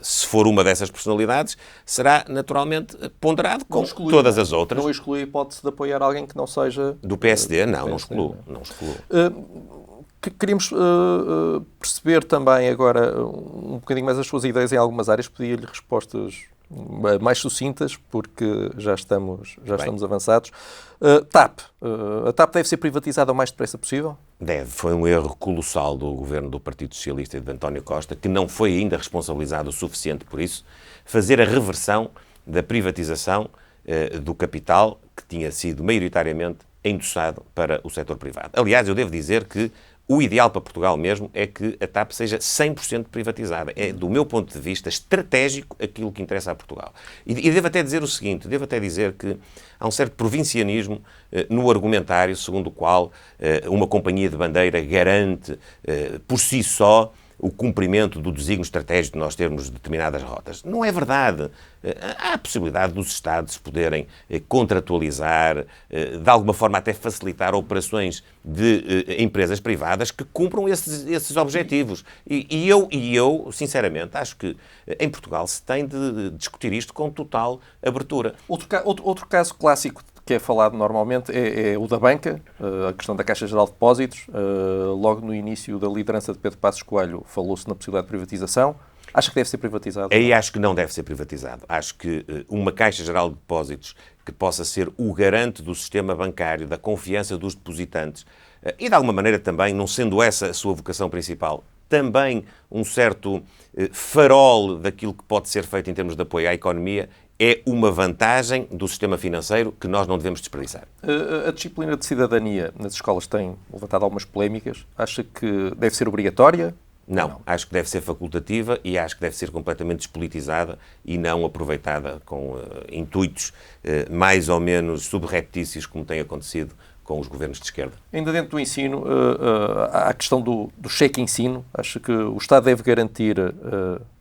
Se for uma dessas personalidades, será naturalmente ponderado com todas as outras. Não exclui a hipótese de apoiar alguém que não seja... Do PSD? Não excluo. Queríamos perceber também agora um bocadinho mais as suas ideias em algumas áreas. Pedia-lhe respostas mais sucintas, porque já estamos avançados. TAP. A TAP deve ser privatizada o mais depressa possível? Deve. Foi um erro colossal do governo do Partido Socialista e de António Costa, que não foi ainda responsabilizado o suficiente por isso, fazer a reversão da privatização do capital que tinha sido maioritariamente endossado para o setor privado. Aliás, eu devo dizer que o ideal para Portugal mesmo é que a TAP seja 100% privatizada. É, do meu ponto de vista, estratégico aquilo que interessa a Portugal. E devo até dizer o seguinte, devo até dizer que há um certo provincianismo no argumentário segundo o qual uma companhia de bandeira garante por si só o cumprimento do desígnio estratégico de nós termos determinadas rotas. Não é verdade. Há a possibilidade dos Estados poderem contratualizar, de alguma forma até facilitar operações de empresas privadas que cumpram esses objetivos. E eu, sinceramente, acho que em Portugal se tem de discutir isto com total abertura. Outro caso clássico que é falado normalmente é o da banca, a questão da Caixa Geral de Depósitos. Logo no início da liderança de Pedro Passos Coelho falou-se na possibilidade de privatização. Acha que deve ser privatizado? Aí acho que não deve ser privatizado. Acho que uma Caixa Geral de Depósitos que possa ser o garante do sistema bancário, da confiança dos depositantes e, de alguma maneira também, não sendo essa a sua vocação principal, também um certo farol daquilo que pode ser feito em termos de apoio à economia, é uma vantagem do sistema financeiro que nós não devemos desperdiçar. A disciplina de cidadania nas escolas tem levantado algumas polémicas. Acha que deve ser obrigatória? Não, acho que deve ser facultativa e acho que deve ser completamente despolitizada e não aproveitada com intuitos mais ou menos subreptícios, como tem acontecido com os governos de esquerda. Ainda dentro do ensino, há a questão do cheque ensino. Acho que o Estado deve garantir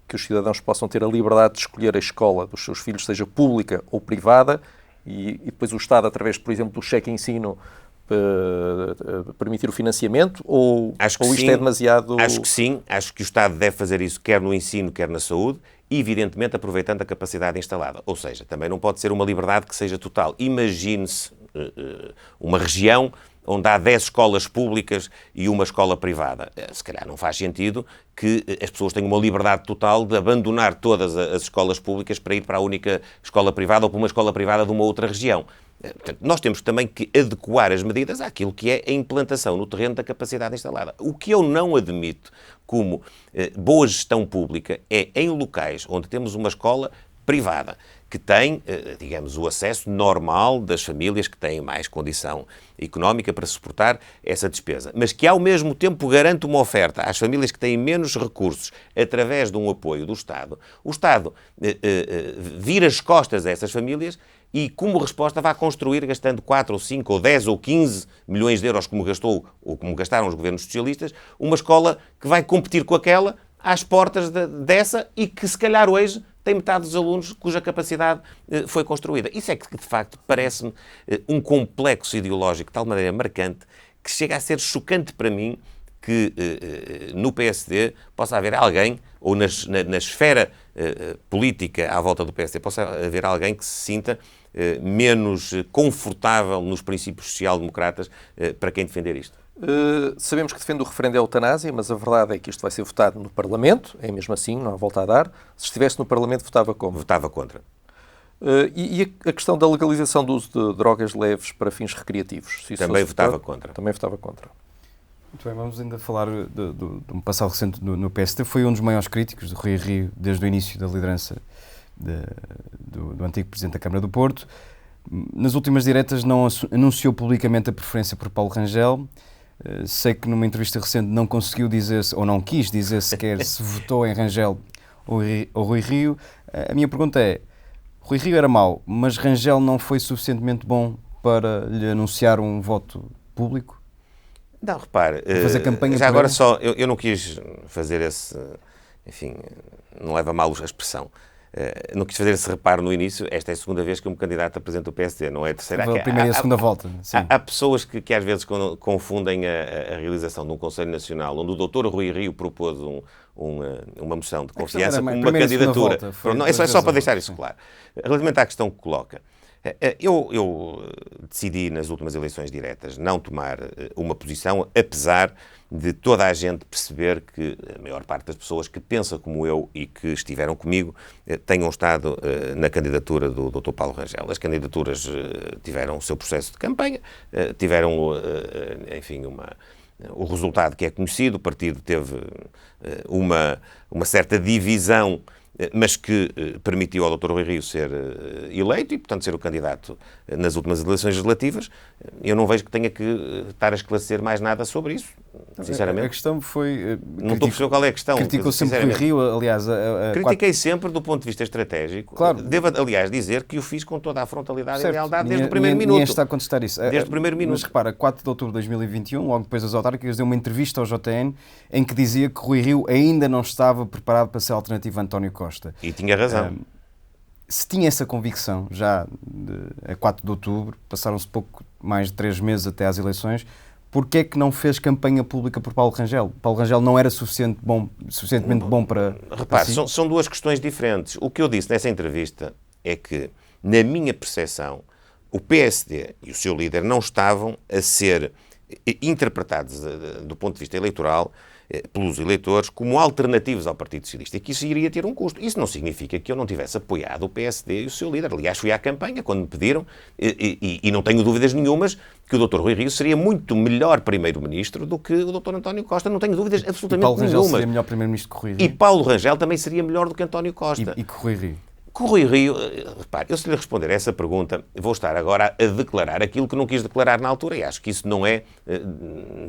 que os cidadãos possam ter a liberdade de escolher a escola dos seus filhos, seja pública ou privada, e depois o Estado, através, por exemplo, do cheque ensino, permitir o financiamento, ou isto sim, é demasiado... Acho que sim, acho que o Estado deve fazer isso quer no ensino, quer na saúde, evidentemente aproveitando a capacidade instalada. Ou seja, também não pode ser uma liberdade que seja total. Imagine-se uma região onde há 10 escolas públicas e uma escola privada. Se calhar não faz sentido que as pessoas tenham uma liberdade total de abandonar todas as escolas públicas para ir para a única escola privada ou para uma escola privada de uma outra região. Portanto, nós temos também que adequar as medidas àquilo que é a implantação no terreno da capacidade instalada. O que eu não admito como boa gestão pública é em locais onde temos uma escola privada que tem, digamos, o acesso normal das famílias que têm mais condição económica para suportar essa despesa, mas que ao mesmo tempo garante uma oferta às famílias que têm menos recursos através de um apoio do Estado. O Estado vira as costas a essas famílias e, como resposta, vai construir, gastando 4 ou 5 ou 10 ou 15 milhões de euros, como gastou ou como gastaram os governos socialistas, uma escola que vai competir com aquela às portas dessa e que, se calhar, hoje tem metade dos alunos cuja capacidade foi construída. Isso é que, de facto, parece-me um complexo ideológico de tal maneira marcante que chega a ser chocante para mim que no PSD possa haver alguém, ou na esfera política à volta do PSD, possa haver alguém que se sinta menos confortável nos princípios social-democratas para quem defender isto. Sabemos que defende o referendo da eutanásia, mas a verdade é que isto vai ser votado no Parlamento, é mesmo assim, não há volta a dar. Se estivesse no Parlamento, votava como? Votava contra. E a questão da legalização do uso de drogas leves para fins recreativos? Também votava contra. Também votava contra. Muito bem, vamos ainda falar de um passado recente no PSD. Foi um dos maiores críticos de Rui Rio desde o início da liderança do antigo Presidente da Câmara do Porto. Nas últimas diretas não anunciou publicamente a preferência por Paulo Rangel. Sei que numa entrevista recente não conseguiu dizer, ou não quis dizer sequer se votou em Rangel ou Rui Rio. A minha pergunta é, Rui Rio era mau, mas Rangel não foi suficientemente bom para lhe anunciar um voto público? Não, repare, fazer campanha já agora ele? só, eu não quis fazer esse, enfim, não leva a mal a expressão, não quis fazer esse reparo no início. Esta é a segunda vez que um candidato apresenta o PSD, não é a terceira. A primeira e a segunda volta. Sim. Há pessoas que às vezes confundem a realização de um Conselho Nacional onde o Dr. Rui Rio propôs uma moção de confiança como uma candidatura. Não, é só para deixar isso claro. Relativamente à questão que coloca, eu decidi nas últimas eleições diretas não tomar uma posição, apesar de toda a gente perceber que a maior parte das pessoas que pensa como eu e que estiveram comigo tenham estado na candidatura do Dr. Paulo Rangel. As candidaturas tiveram o seu processo de campanha, tiveram, enfim, o resultado que é conhecido. O partido teve uma certa divisão, mas que permitiu ao Dr. Rui Rio ser eleito e, portanto, ser o candidato nas últimas eleições legislativas. Eu não vejo que tenha que estar a esclarecer mais nada sobre isso, sinceramente. A questão foi... Não estou a perceber qual é a questão. Criticou sempre Rui Rio, aliás... Critiquei sempre do ponto de vista estratégico. Claro. Devo, aliás, dizer que o fiz com toda a frontalidade Certo. e lealdade desde o primeiro minuto. Ninguém está a contestar isso. Desde o primeiro minuto. Mas repara, 4 de outubro de 2021, logo depois das autárquicas, deu uma entrevista ao JN em que dizia que Rui Rio ainda não estava preparado para ser alternativa a António Costa. E tinha razão. Se tinha essa convicção já a 4 de outubro, passaram-se pouco mais de 3 meses até às eleições, porquê é que não fez campanha pública por Paulo Rangel? Paulo Rangel não era suficientemente bom para... Repare, para si? são duas questões diferentes. O que eu disse nessa entrevista é que, na minha percepção, o PSD e o seu líder não estavam a ser interpretados do ponto de vista eleitoral pelos eleitores como alternativos ao Partido Socialista, e que isso iria ter um custo. Isso não significa que eu não tivesse apoiado o PSD e o seu líder. Aliás, fui à campanha quando me pediram e não tenho dúvidas nenhumas que o Dr. Rui Rio seria muito melhor Primeiro-Ministro do que o Dr. António Costa. Não tenho dúvidas absolutamente nenhumas. E Paulo Rangel seria melhor Primeiro-Ministro que Rui Rio? E Paulo Rangel também seria melhor do que António Costa. E que Rui Rio? Com o Rui Rio, repare, eu se lhe responder a essa pergunta, vou estar agora a declarar aquilo que não quis declarar na altura, e acho que isso não é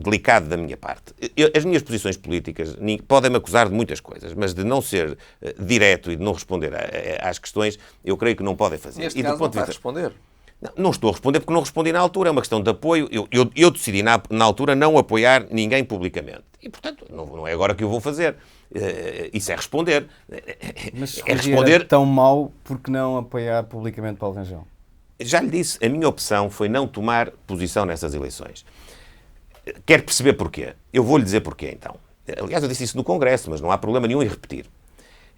delicado da minha parte. As minhas posições políticas podem-me acusar de muitas coisas, mas de não ser direto e de não responder às questões, eu creio que não podem fazer. Neste caso não vai responder. Não estou a responder porque não respondi na altura, é uma questão de apoio. Eu decidi na altura não apoiar ninguém publicamente. E, portanto, não é agora que eu vou fazer. Isso é responder. Mas se era tão mau, por que não apoiar publicamente Paulo Rangel? Já lhe disse, a minha opção foi não tomar posição nessas eleições. Quer perceber porquê? Eu vou-lhe dizer porquê, então. Aliás, eu disse isso no Congresso, mas não há problema nenhum em repetir.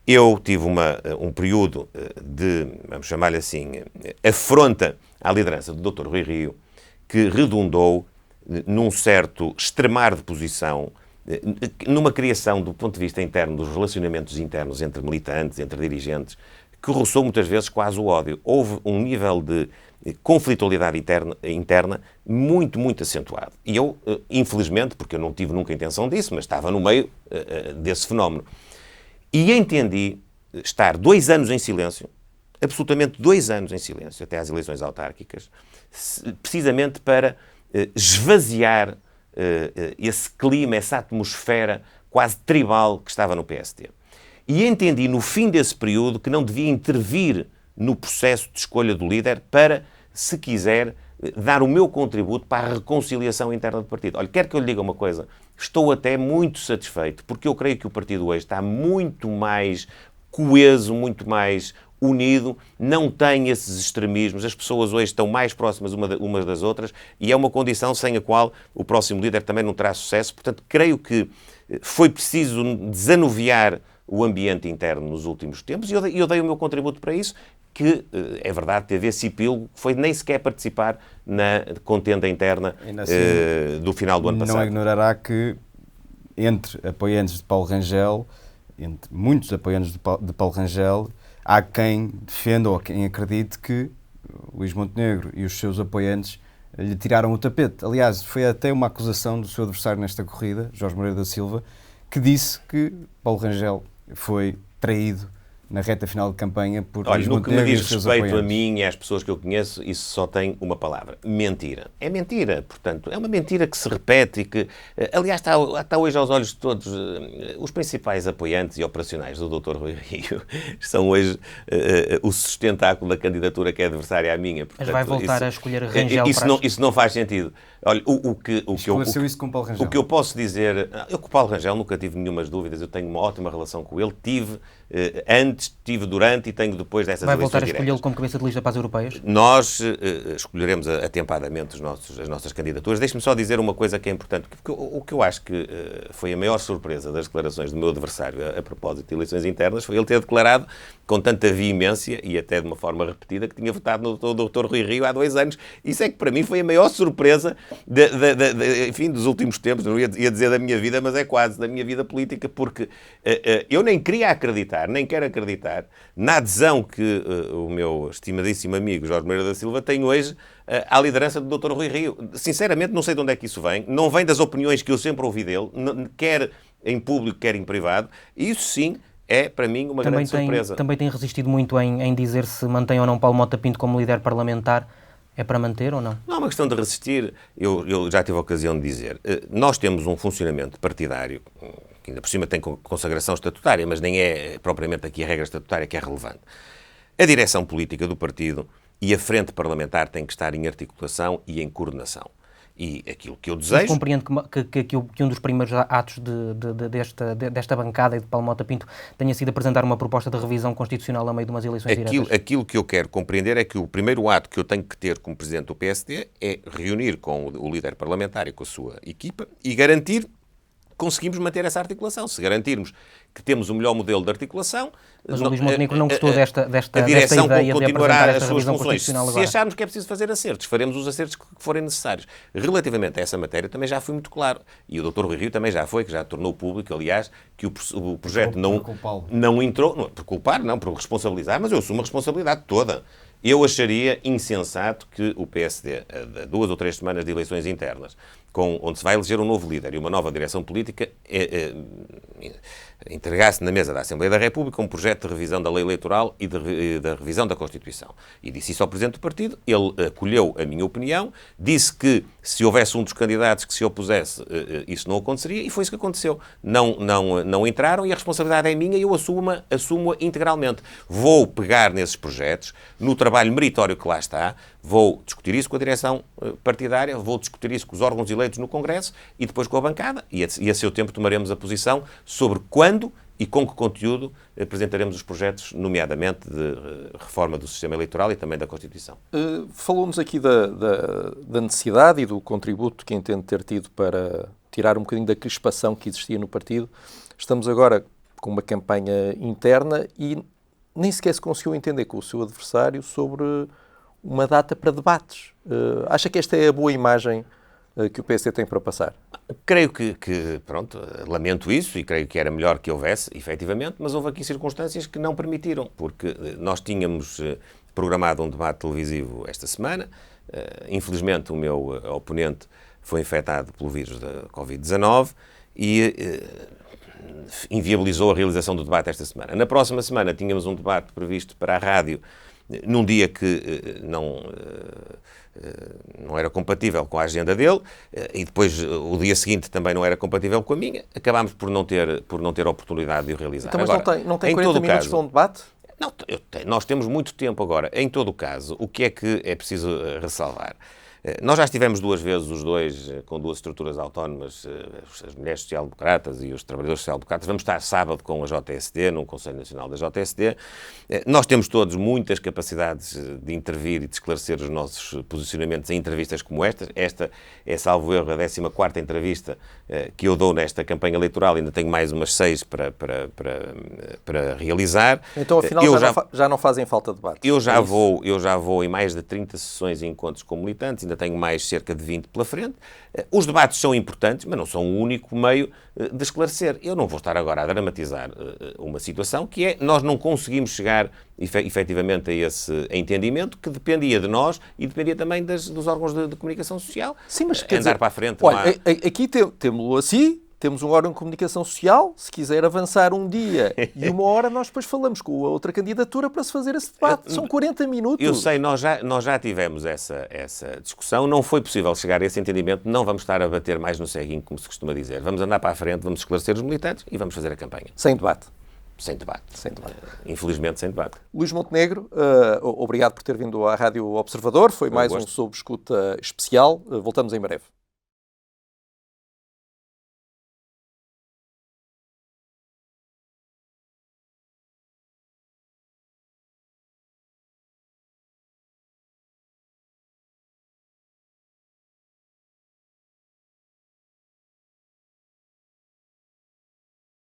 Eu tive um período de, vamos chamar-lhe assim, afronta à liderança do Dr. Rui Rio, que redundou num certo extremar de posição, numa criação do ponto de vista interno, dos relacionamentos internos entre militantes, entre dirigentes, que roçou muitas vezes quase o ódio. Houve um nível de conflitualidade interna muito, muito acentuado. E eu, infelizmente, porque eu não tive nunca a intenção disso, mas estava no meio desse fenómeno. E entendi estar 2 anos em silêncio, absolutamente 2 anos em silêncio, até às eleições autárquicas, precisamente para esvaziar esse clima, essa atmosfera quase tribal que estava no PSD. E entendi no fim desse período que não devia intervir no processo de escolha do líder para, se quiser, dar o meu contributo para a reconciliação interna do partido. Olha, quero que eu lhe diga uma coisa, estou até muito satisfeito, porque eu creio que o partido hoje está muito mais coeso, muito mais unido, não tem esses extremismos, as pessoas hoje estão mais próximas umas das outras e é uma condição sem a qual o próximo líder também não terá sucesso. Portanto, creio que foi preciso desanuviar o ambiente interno nos últimos tempos e eu dei o meu contributo para isso, que, é verdade, teve esse epílogo, foi nem sequer participar na contenda interna do final do ano passado. Não ignorará que entre apoiantes de Paulo Rangel, entre muitos apoiantes de Paulo Rangel, há quem defenda ou quem acredite que Luís Montenegro e os seus apoiantes lhe tiraram o tapete. Aliás, foi até uma acusação do seu adversário nesta corrida, Jorge Moreira da Silva, que disse que Paulo Rangel foi traído na reta final de campanha por Olha, Luís no que me Montenegro e diz os seus respeito a apoiantes. mim e às pessoas que eu conheço, isso só tem uma palavra: mentira. É mentira, portanto, é uma mentira que se repete e que, aliás, está hoje aos olhos de todos. Os principais apoiantes e operacionais do Dr. Rui Rio são hoje o sustentáculo da candidatura que é adversária à minha. Portanto, Mas vai voltar a escolher Rangel para... Isso não faz sentido. Olha, Esclareceu isso com Paulo Rangel. o que eu posso dizer... Eu com o Paulo Rangel nunca tive nenhumas dúvidas, eu tenho uma ótima relação com ele, tive antes, tive durante e tenho depois dessas Vai eleições voltar a diretas. escolhê-lo como cabeça de lista para as europeias? Nós escolheremos atempadamente as nossas candidaturas. Deixe-me só dizer uma coisa que é importante, porque o que eu acho que foi a maior surpresa das declarações do meu adversário a propósito de eleições internas foi ele ter declarado com tanta veemência e até de uma forma repetida que tinha votado no Dr. Rui Rio há 2 anos. Isso é que para mim foi a maior surpresa enfim, dos últimos tempos, não ia dizer da minha vida, mas é quase da minha vida política, porque eu nem queria acreditar, nem quero acreditar na adesão que o meu estimadíssimo amigo Jorge Moreira da Silva tem hoje à liderança do Dr. Rui Rio. Sinceramente, não sei de onde é que isso vem. Não vem das opiniões que eu sempre ouvi dele, quer em público, quer em privado. E isso sim é, para mim, uma grande surpresa. Também tem resistido muito em dizer se mantém ou não Paulo Mota Pinto como líder parlamentar. É para manter ou não? Não é uma questão de resistir. Eu já tive a ocasião de dizer. Nós temos um funcionamento partidário, que ainda por cima tem consagração estatutária, mas nem é propriamente aqui a regra estatutária que é relevante. A direção política do partido e a frente parlamentar têm que estar em articulação e em coordenação. E aquilo que eu desejo... Mas compreendo que um dos primeiros atos desta bancada e de Paulo Mota Pinto tenha sido apresentar uma proposta de revisão constitucional a meio de umas eleições diretas? Aquilo que eu quero compreender é que o primeiro ato que eu tenho que ter como Presidente do PSD é reunir com o líder parlamentar e com a sua equipa e garantir conseguimos manter essa articulação. Se garantirmos que temos o melhor modelo de articulação... Mas o Luís Montenegro não gostou desta a direção ideia continuará de as suas revisão funções. constitucional Se agora. acharmos que é preciso fazer acertos, faremos os acertos que forem necessários. Relativamente a essa matéria, também já fui muito claro. E o Dr. Rui Rio também já foi, que já tornou público, aliás, que o projeto não entrou... Não, por culpar, não, por responsabilizar, mas eu assumo a responsabilidade toda. Eu acharia insensato que o PSD, a 2 ou 3 semanas de eleições internas, onde se vai eleger um novo líder e uma nova direção política, entregasse na mesa da Assembleia da República um projeto de revisão da lei eleitoral e da revisão da Constituição. E disse isso ao Presidente do Partido, ele acolheu a minha opinião, disse que se houvesse um dos candidatos que se opusesse, isso não aconteceria, e foi isso que aconteceu. Não entraram e a responsabilidade é minha e eu assumo-a integralmente. Vou pegar nesses projetos, no trabalho meritório que lá está, vou discutir isso com a direção partidária, vou discutir isso com os órgãos eleitos no Congresso e depois com a bancada, e a seu tempo tomaremos a posição sobre quando e com que conteúdo apresentaremos os projetos, nomeadamente de reforma do sistema eleitoral e também da Constituição. Falou-nos aqui da necessidade e do contributo que entende ter tido para tirar um bocadinho da crispação que existia no partido. Estamos agora com uma campanha interna e nem sequer se conseguiu entender com o seu adversário sobre uma data para debates. Acha que esta é a boa imagem que o PSD tem para passar? Creio que, pronto, lamento isso e creio que era melhor que houvesse, efetivamente, mas houve aqui circunstâncias que não permitiram, porque nós tínhamos programado um debate televisivo esta semana. Infelizmente, o meu oponente foi infectado pelo vírus da Covid-19 e inviabilizou a realização do debate esta semana. Na próxima semana tínhamos um debate previsto para a rádio, num dia que não era compatível com a agenda dele, e depois o dia seguinte também não era compatível com a minha, acabámos por não ter oportunidade de o realizar. Então, mas agora, não tem 40 minutos para um debate? Não, nós temos muito tempo agora. Em todo o caso, o que é preciso ressalvar? Nós já estivemos 2 vezes os dois com 2 estruturas autónomas, as mulheres social-democratas e os trabalhadores social-democratas. Vamos estar sábado com a JSD, num Conselho Nacional da JSD. Nós temos todos muitas capacidades de intervir e de esclarecer os nossos posicionamentos em entrevistas como esta. Esta é, salvo erro, a 14ª entrevista que eu dou nesta campanha eleitoral. Ainda tenho mais umas 6 para realizar. Então, afinal, já não fazem falta de debate. Eu já vou em mais de 30 sessões e encontros com militantes. Ainda tenho mais cerca de 20 pela frente. Os debates são importantes, mas não são o único meio de esclarecer. Eu não vou estar agora a dramatizar uma situação que é, nós não conseguimos chegar efetivamente a esse entendimento que dependia de nós e dependia também dos órgãos de comunicação social. Sim, mas quer dizer, para a frente. Olha, aqui temos-lo assim, temos um órgão de comunicação social, se quiser avançar um dia e uma hora, nós depois falamos com a outra candidatura para se fazer esse debate. São 40 minutos. Eu sei, nós já tivemos essa discussão, não foi possível chegar a esse entendimento, não vamos estar a bater mais no ceguinho, como se costuma dizer. Vamos andar para a frente, vamos esclarecer os militantes e vamos fazer a campanha. Sem debate. Sem debate. Sem debate. Infelizmente, sem debate. Luís Montenegro, obrigado por ter vindo à Rádio Observador. Foi mais um Sob Escuta especial. Voltamos em breve.